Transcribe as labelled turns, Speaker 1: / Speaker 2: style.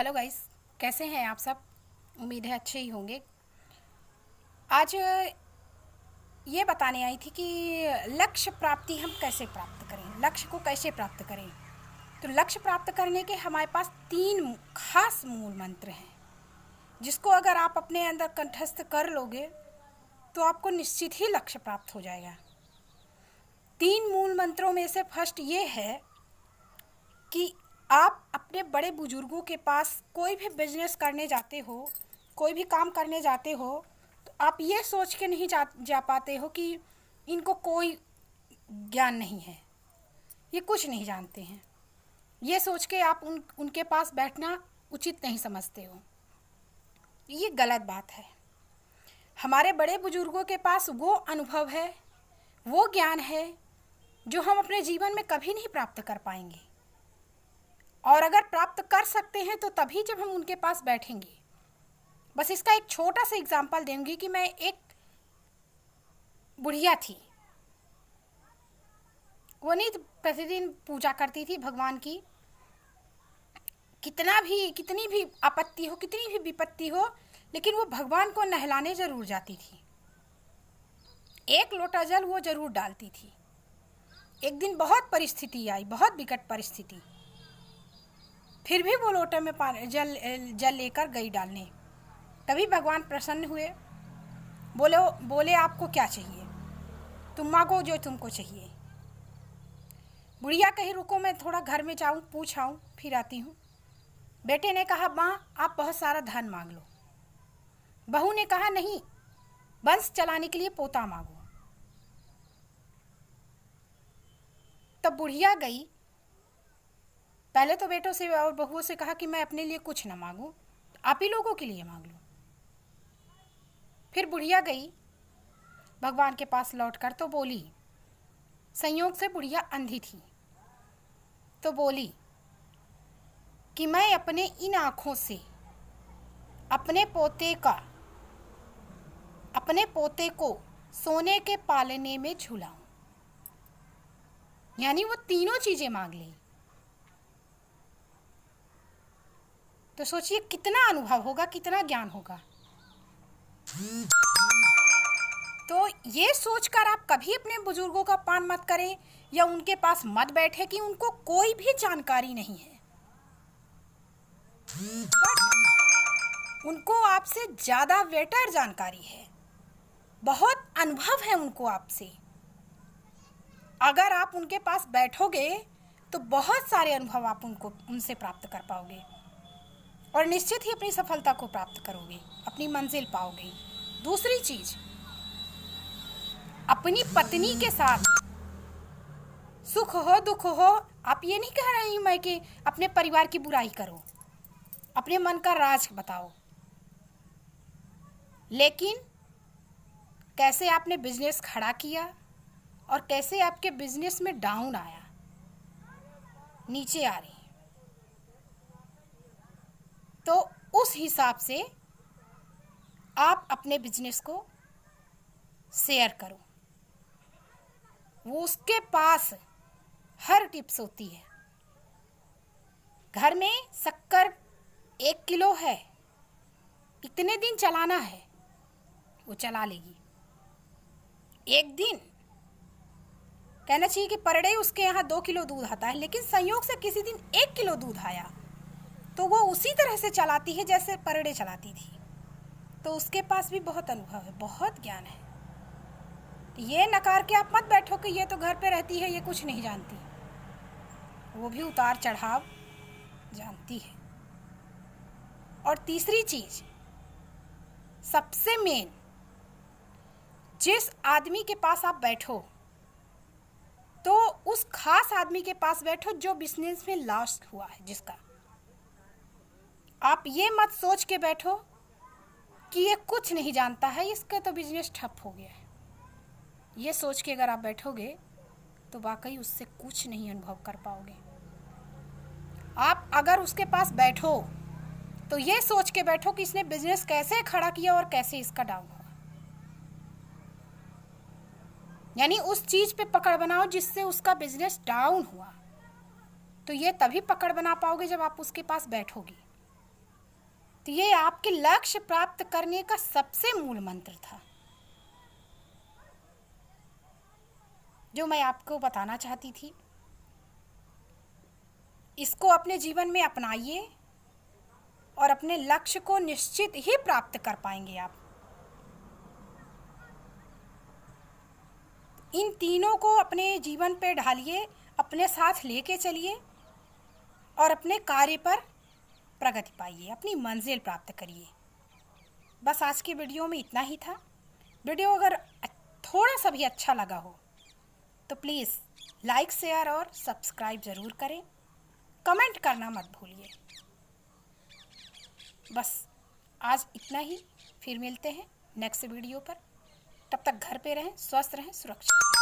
Speaker 1: Hello guys, कैसे हैं आप सब। उम्मीद है अच्छे ही होंगे। आज ये बताने आई थी कि लक्ष्य प्राप्ति हम कैसे प्राप्त करें, लक्ष्य को कैसे प्राप्त करें। तो लक्ष्य प्राप्त करने के हमारे पास 3 खास मूल मंत्र हैं, जिसको अगर आप अपने अंदर कंठस्थ कर लोगे तो आपको निश्चित ही लक्ष्य प्राप्त हो जाएगा। 3 मूल मंत्रों में से फर्स्ट ये है कि आप अपने बड़े बुजुर्गों के पास कोई भी बिजनेस करने जाते हो, कोई भी काम करने जाते हो, तो आप ये सोच के नहीं जा पाते हो कि इनको कोई ज्ञान नहीं है, ये कुछ नहीं जानते हैं। ये सोच के आप उनके पास बैठना उचित नहीं समझते हो। ये गलत बात है। हमारे बड़े बुजुर्गों के पास वो अनुभव है, वो ज्ञान है जो हम अपने जीवन में कभी नहीं प्राप्त कर पाएंगे, और अगर प्राप्त कर सकते हैं तो तभी जब हम उनके पास बैठेंगे। बस इसका एक छोटा सा एग्जाम्पल दूंगी कि मैं एक बुढ़िया थी, वो नहीं प्रतिदिन पूजा करती थी भगवान की। कितनी भी आपत्ति हो, कितनी भी विपत्ति हो, लेकिन वो भगवान को नहलाने जरूर जाती थी। एक लोटा जल वो जरूर डालती थी। एक दिन बहुत परिस्थिति आई, बहुत विकट परिस्थिति, फिर भी वो लोटे में जल लेकर गई डालने। तभी भगवान प्रसन्न हुए। बोले आपको क्या चाहिए, तुम मांगो जो तुमको चाहिए। बुढ़िया कही रुको, मैं थोड़ा घर में जाऊं, पूछ आऊं, फिर आती हूँ। बेटे ने कहा माँ आप बहुत सारा धन मांग लो। बहू ने कहा नहीं, वंश चलाने के लिए पोता मांगो। तब बुढ़िया गई, पहले तो बेटों से और बहुओं से कहा कि मैं अपने लिए कुछ ना मांगू, आप ही लोगों के लिए मांग लो। फिर बुढ़िया गई भगवान के पास लौटकर तो बोली, संयोग से बुढ़िया अंधी थी, तो बोली कि मैं अपने इन आँखों से अपने पोते को सोने के पालने में झुलाऊं। यानी वो तीनों चीजें मांग ली। तो सोचिए कितना अनुभव होगा, कितना ज्ञान होगा। तो ये सोचकर आप कभी अपने बुजुर्गों का अपमान मत करें या उनके पास मत बैठे कि उनको कोई भी जानकारी नहीं है। उनको आपसे ज्यादा बेटर जानकारी है, बहुत अनुभव है उनको आपसे। अगर आप उनके पास बैठोगे तो बहुत सारे अनुभव आप उनसे प्राप्त कर पाओगे और निश्चित ही अपनी सफलता को प्राप्त करोगे, अपनी मंजिल पाओगे। दूसरी चीज, अपनी पत्नी के साथ सुख हो दुख हो, आप ये नहीं कह रही मैं कि अपने परिवार की बुराई करो, अपने मन का राज बताओ, लेकिन कैसे आपने बिजनेस खड़ा किया और कैसे आपके बिजनेस में डाउन आया, नीचे आ रही, तो उस हिसाब से आप अपने बिजनेस को शेयर करो। वो उसके पास हर टिप्स होती है। घर में शक्कर 1 किलो है, इतने दिन चलाना है, वो चला लेगी। एक दिन कहना चाहिए कि पर डे उसके यहाँ 2 किलो दूध आता है, लेकिन संयोग से किसी दिन 1 किलो दूध आया तो वो उसी तरह से चलाती है जैसे पर डे चलाती थी। तो उसके पास भी बहुत अनुभव है, बहुत ज्ञान है। ये नकार के आप मत बैठो कि ये तो घर पे रहती है, ये कुछ नहीं जानती। वो भी उतार चढ़ाव जानती है। और तीसरी चीज, सबसे मेन, जिस आदमी के पास आप बैठो तो उस खास आदमी के पास बैठो जो बिजनेस में लॉस हुआ है जिसका। आप ये मत सोच के बैठो कि ये कुछ नहीं जानता है, इसका तो बिजनेस ठप हो गया है। ये सोच के अगर आप बैठोगे तो वाकई उससे कुछ नहीं अनुभव कर पाओगे। आप अगर उसके पास बैठो तो ये सोच के बैठो कि इसने बिजनेस कैसे खड़ा किया और कैसे इसका डाउन हुआ। यानी उस चीज पे पकड़ बनाओ जिससे उसका बिजनेस डाउन हुआ। तो ये तभी पकड़ बना पाओगे जब आप उसके पास बैठोगे। तो ये आपके लक्ष्य प्राप्त करने का सबसे मूल मंत्र था, जो मैं आपको बताना चाहती थी। इसको अपने जीवन में अपनाइए और अपने लक्ष्य को निश्चित ही प्राप्त कर पाएंगे आप। इन तीनों को अपने जीवन पे ढालिए, अपने साथ लेके चलिए और अपने कार्य पर प्रगति पाइए, अपनी मंजिल प्राप्त करिए। बस आज की वीडियो में इतना ही था। वीडियो अगर थोड़ा सा भी अच्छा लगा हो तो प्लीज़ लाइक, शेयर और सब्सक्राइब ज़रूर करें। कमेंट करना मत भूलिए। बस आज इतना ही, फिर मिलते हैं नेक्स्ट वीडियो पर। तब तक घर पे रहें, स्वस्थ रहें, सुरक्षित रहें।